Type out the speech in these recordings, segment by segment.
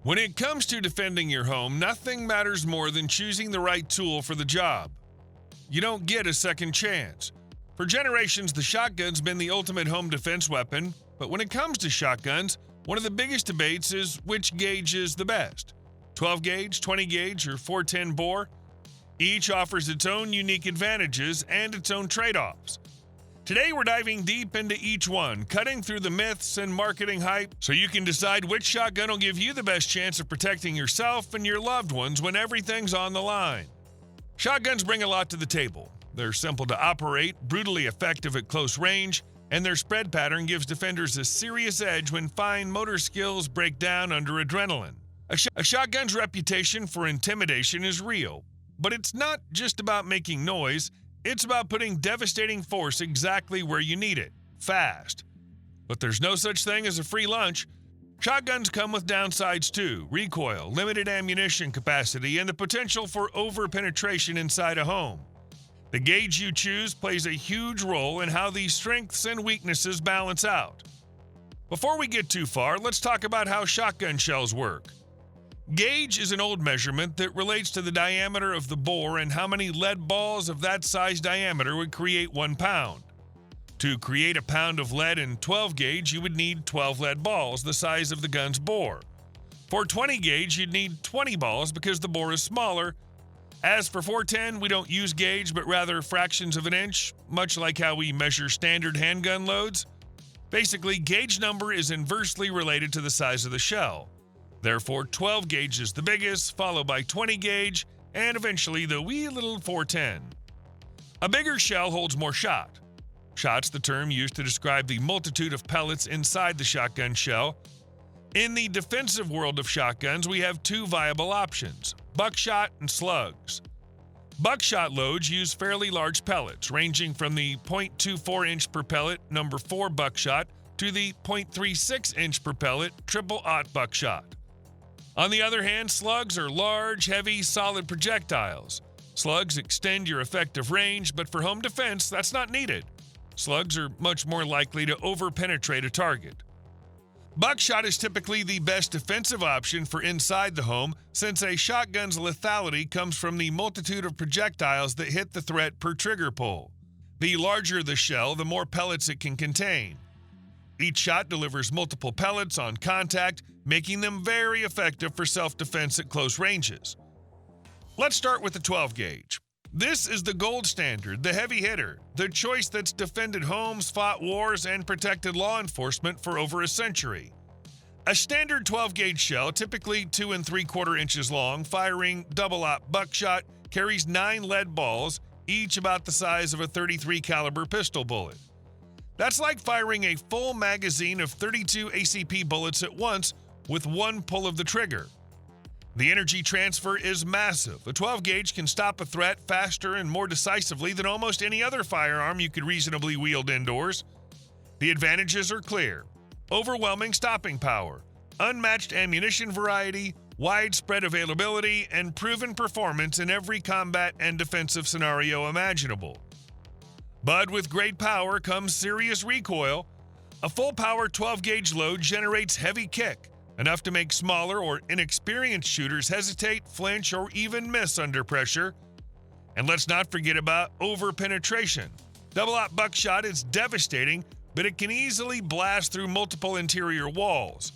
When it comes to defending your home, nothing matters more than choosing the right tool for the job. You don't get a second chance. For generations, the shotgun's been the ultimate home defense weapon, but when it comes to shotguns, one of the biggest debates is which gauge is the best. 12 gauge, 20 gauge, or 410 bore? Each offers its own unique advantages and its own trade-offs. Today we're diving deep into each one, cutting through the myths and marketing hype so you can decide which shotgun will give you the best chance of protecting yourself and your loved ones when everything's on the line. Shotguns bring a lot to the table. They're simple to operate, brutally effective at close range, and their spread pattern gives defenders a serious edge when fine motor skills break down under adrenaline. A shotgun's reputation for intimidation is real, but it's not just about making noise. It's about putting devastating force exactly where you need it, fast. But there's no such thing as a free lunch. Shotguns come with downsides too: recoil, limited ammunition capacity, and the potential for over-penetration inside a home. The gauge you choose plays a huge role in how these strengths and weaknesses balance out. Before we get too far, let's talk about how shotgun shells work. Gauge is an old measurement that relates to the diameter of the bore and how many lead balls of that size diameter would create 1 pound. To create a pound of lead in 12 gauge, you would need 12 lead balls, the size of the gun's bore. For 20 gauge, you'd need 20 balls because the bore is smaller. As for 410, we don't use gauge, but rather fractions of an inch, much like how we measure standard handgun loads. Basically, gauge number is inversely related to the size of the shell. Therefore, 12 gauge is the biggest, followed by 20 gauge, and eventually the wee little 410. A bigger shell holds more shot. Shot's the term used to describe the multitude of pellets inside the shotgun shell. In the defensive world of shotguns, we have two viable options: buckshot and slugs. Buckshot loads use fairly large pellets, ranging from the .24 inch per pellet number 4 buckshot to the .36 inch per pellet triple-aught buckshot. On the other hand, slugs are large, heavy, solid projectiles. Slugs extend your effective range, but for home defense, that's not needed. Slugs are much more likely to over-penetrate a target. Buckshot is typically the best defensive option for inside the home, since a shotgun's lethality comes from the multitude of projectiles that hit the threat per trigger pull. The larger the shell, the more pellets it can contain. Each shot delivers multiple pellets on contact, making them very effective for self-defense at close ranges. Let's start with the 12 gauge. This is the gold standard, the heavy hitter, the choice that's defended homes, fought wars, and protected law enforcement for over a century. A standard 12 gauge shell, typically 2 3/4 inches long, firing double-aught buckshot, carries 9 lead balls, each about the size of a .33 caliber pistol bullet. That's like firing a full magazine of 32 ACP bullets at once with one pull of the trigger. The energy transfer is massive. A 12 gauge can stop a threat faster and more decisively than almost any other firearm you could reasonably wield indoors. The advantages are clear: overwhelming stopping power, unmatched ammunition variety, widespread availability, and proven performance in every combat and defensive scenario imaginable. But with great power comes serious recoil. A full-power 12-gauge load generates heavy kick, enough to make smaller or inexperienced shooters hesitate, flinch, or even miss under pressure. And let's not forget about over-penetration. Double-aught buckshot is devastating, but it can easily blast through multiple interior walls.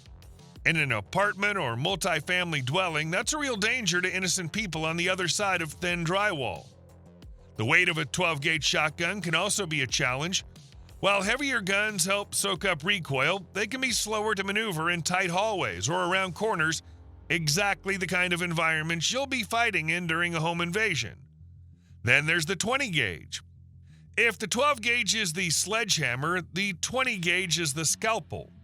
In an apartment or multifamily dwelling, that's a real danger to innocent people on the other side of thin drywall. The weight of a 12-gauge shotgun can also be a challenge. While heavier guns help soak up recoil, they can be slower to maneuver in tight hallways or around corners, exactly the kind of environments you'll be fighting in during a home invasion. Then there's the 20-gauge. If the 12-gauge is the sledgehammer, the 20-gauge is the scalpel.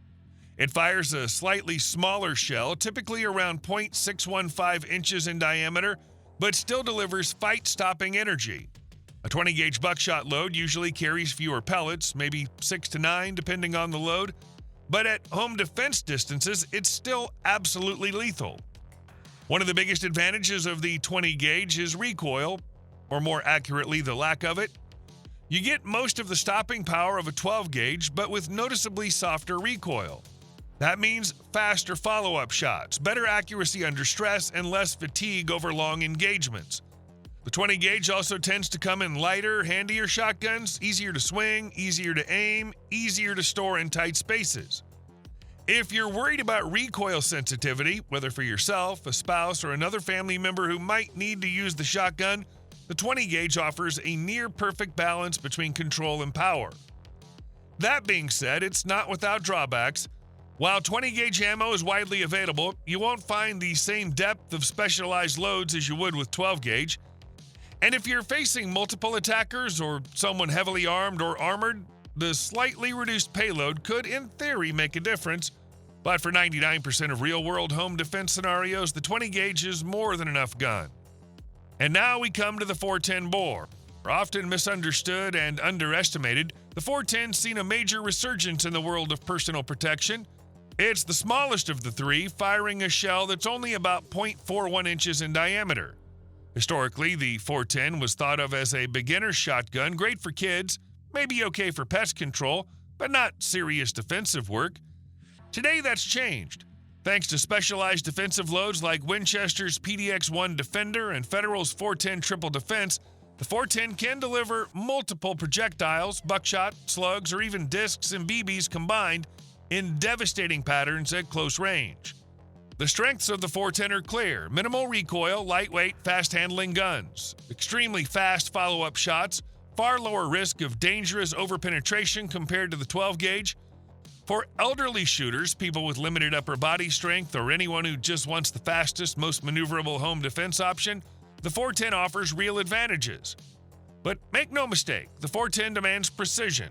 It fires a slightly smaller shell, typically around .615 inches in diameter, but still delivers fight-stopping energy. A 20-gauge buckshot load usually carries fewer pellets, maybe 6 to 9 depending on the load, but at home defense distances, it's still absolutely lethal. One of the biggest advantages of the 20-gauge is recoil, or more accurately, the lack of it. You get most of the stopping power of a 12-gauge, but with noticeably softer recoil. That means faster follow-up shots, better accuracy under stress, and less fatigue over long engagements. The 20 gauge also tends to come in lighter, handier shotguns, easier to swing, easier to aim, easier to store in tight spaces. If you're worried about recoil sensitivity, whether for yourself, a spouse, or another family member who might need to use the shotgun, the 20 gauge offers a near-perfect balance between control and power. That being said, it's not without drawbacks. While 20 gauge ammo is widely available, you won't find the same depth of specialized loads as you would with 12 gauge. And if you're facing multiple attackers or someone heavily armed or armored, the slightly reduced payload could, in theory, make a difference. But for 99% of real-world home defense scenarios, the 20 gauge is more than enough gun. And now we come to the 410 bore. Often misunderstood and underestimated, the 410's seen a major resurgence in the world of personal protection. It's the smallest of the three, firing a shell that's only about 0.41 inches in diameter. Historically, the 410 was thought of as a beginner's shotgun, great for kids, maybe okay for pest control, but not serious defensive work. Today that's changed. Thanks to specialized defensive loads like Winchester's PDX-1 Defender and Federal's 410 Triple Defense, the 410 can deliver multiple projectiles, buckshot, slugs, or even discs and BBs combined in devastating patterns at close range. The strengths of the 410 are clear: minimal recoil, lightweight, fast-handling guns, extremely fast follow-up shots, far lower risk of dangerous overpenetration compared to the 12 gauge. For elderly shooters, people with limited upper body strength, or anyone who just wants the fastest, most maneuverable home defense option, the 410 offers real advantages. But make no mistake, the 410 demands precision.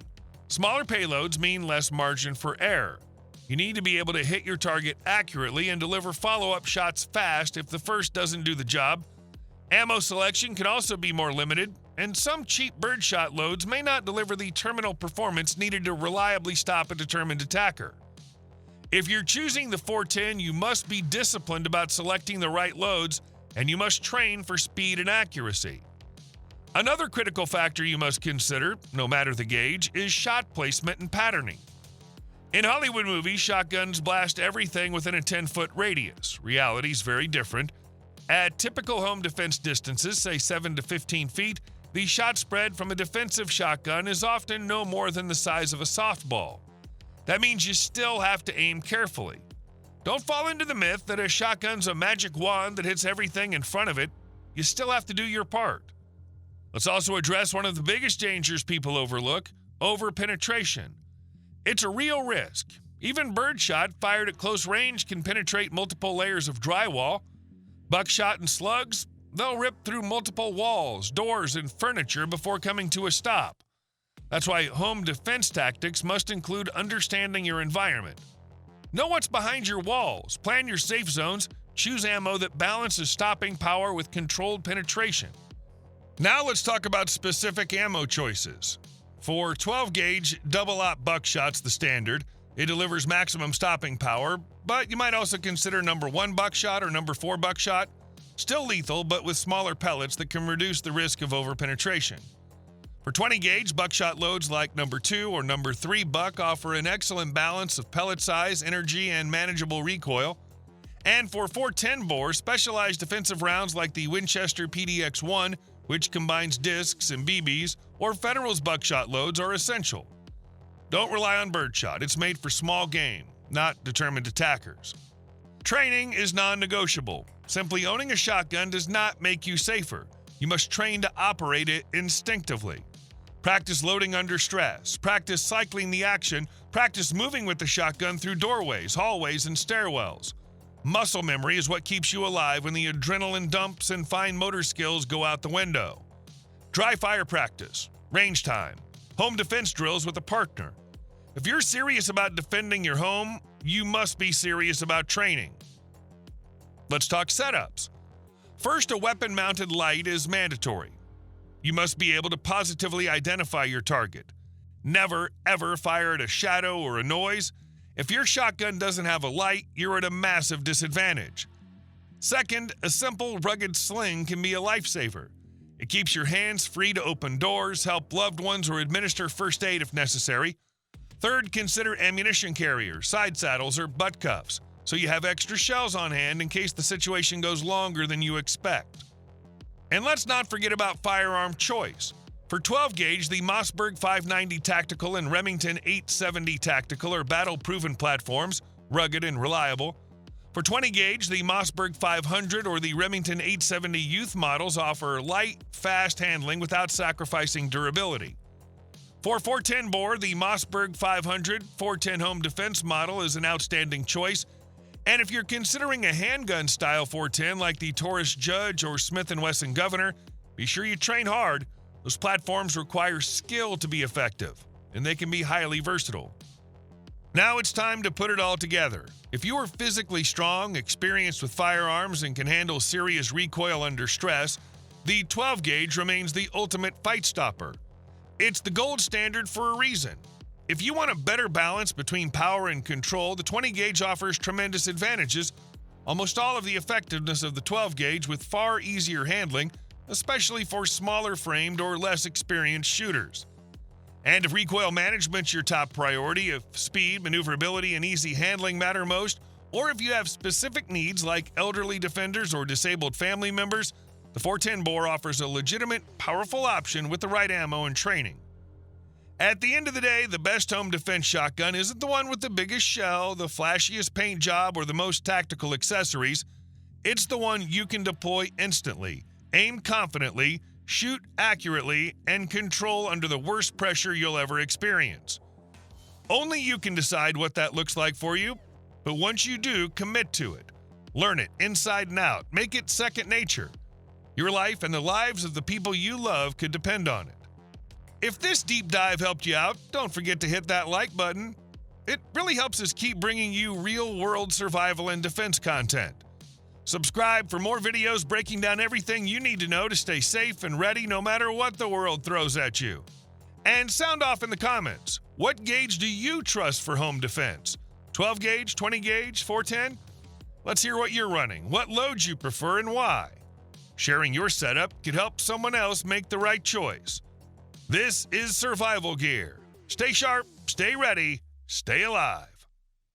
Smaller payloads mean less margin for error. You need to be able to hit your target accurately and deliver follow-up shots fast if the first doesn't do the job. Ammo selection can also be more limited, and some cheap birdshot loads may not deliver the terminal performance needed to reliably stop a determined attacker. If you're choosing the 410, you must be disciplined about selecting the right loads, and you must train for speed and accuracy. Another critical factor you must consider, no matter the gauge, is shot placement and patterning. In Hollywood movies, shotguns blast everything within a 10-foot radius. Reality is very different. At typical home defense distances, say 7 to 15 feet, the shot spread from a defensive shotgun is often no more than the size of a softball. That means you still have to aim carefully. Don't fall into the myth that a shotgun's a magic wand that hits everything in front of it. You still have to do your part. Let's also address one of the biggest dangers people overlook: overpenetration. It's a real risk. Even birdshot fired at close range can penetrate multiple layers of drywall. Buckshot and slugs, they'll rip through multiple walls, doors, and furniture before coming to a stop. That's why home defense tactics must include understanding your environment. Know what's behind your walls, plan your safe zones, choose ammo that balances stopping power with controlled penetration. Now let's talk about specific ammo choices. For 12 gauge, double-aught buckshot's the standard. It delivers maximum stopping power, but you might also consider number 1 buckshot or number 4 buckshot. Still lethal, but with smaller pellets that can reduce the risk of overpenetration. For 20 gauge, buckshot loads like number 2 or number 3 buck offer an excellent balance of pellet size, energy, and manageable recoil. And for 410 bore, specialized defensive rounds like the Winchester PDX-1, which combines discs and BBs, or Federal's buckshot loads are essential. Don't rely on birdshot. It's made for small game, not determined attackers. Training is non-negotiable. Simply owning a shotgun does not make you safer. You must train to operate it instinctively. Practice loading under stress. Practice cycling the action. Practice moving with the shotgun through doorways, hallways, and stairwells. Muscle memory is what keeps you alive when the adrenaline dumps and fine motor skills go out the window. Dry fire practice, range time, home defense drills with a partner. If you're serious about defending your home, you must be serious about training. Let's talk setups. First, a weapon-mounted light is mandatory. You must be able to positively identify your target. Never, ever fire at a shadow or a noise. If your shotgun doesn't have a light, you're at a massive disadvantage. Second, a simple, rugged sling can be a lifesaver. It keeps your hands free to open doors, help loved ones, or administer first aid if necessary. Third, consider ammunition carriers, side saddles, or butt cuffs, so you have extra shells on hand in case the situation goes longer than you expect. And let's not forget about firearm choice. For 12 gauge, the Mossberg 590 Tactical and Remington 870 Tactical are battle-proven platforms, rugged and reliable. For 20 gauge, the Mossberg 500 or the Remington 870 Youth models offer light, fast handling without sacrificing durability. For 410 bore, the Mossberg 500 410 Home Defense model is an outstanding choice. And if you're considering a handgun style 410 like the Taurus Judge or Smith & Wesson Governor, be sure you train hard. Those platforms require skill to be effective, and they can be highly versatile. Now it's time to put it all together. If you are physically strong, experienced with firearms, and can handle serious recoil under stress, the 12 gauge remains the ultimate fight stopper. It's the gold standard for a reason. If you want a better balance between power and control, the 20 gauge offers tremendous advantages, almost all of the effectiveness of the 12 gauge with far easier handling, especially for smaller framed or less experienced shooters. And if recoil management's your top priority, if speed, maneuverability, and easy handling matter most, or if you have specific needs like elderly defenders or disabled family members, the 410 bore offers a legitimate, powerful option with the right ammo and training. At the end of the day, the best home defense shotgun isn't the one with the biggest shell, the flashiest paint job, or the most tactical accessories. It's the one you can deploy instantly, aim confidently, shoot accurately, and control under the worst pressure you'll ever experience. Only you can decide what that looks like for you, but once you do, commit to it. Learn it inside and out. Make it second nature. Your life and the lives of the people you love could depend on it. If this deep dive helped you out, don't forget to hit that like button. It really helps us keep bringing you real-world survival and defense content. Subscribe for more videos breaking down everything you need to know to stay safe and ready no matter what the world throws at you. And sound off in the comments. What gauge do you trust for home defense? 12 gauge, 20 gauge, 410? Let's hear what you're running, what loads you prefer, and why. Sharing your setup could help someone else make the right choice. This is Survival Gear. Stay sharp, stay ready, stay alive.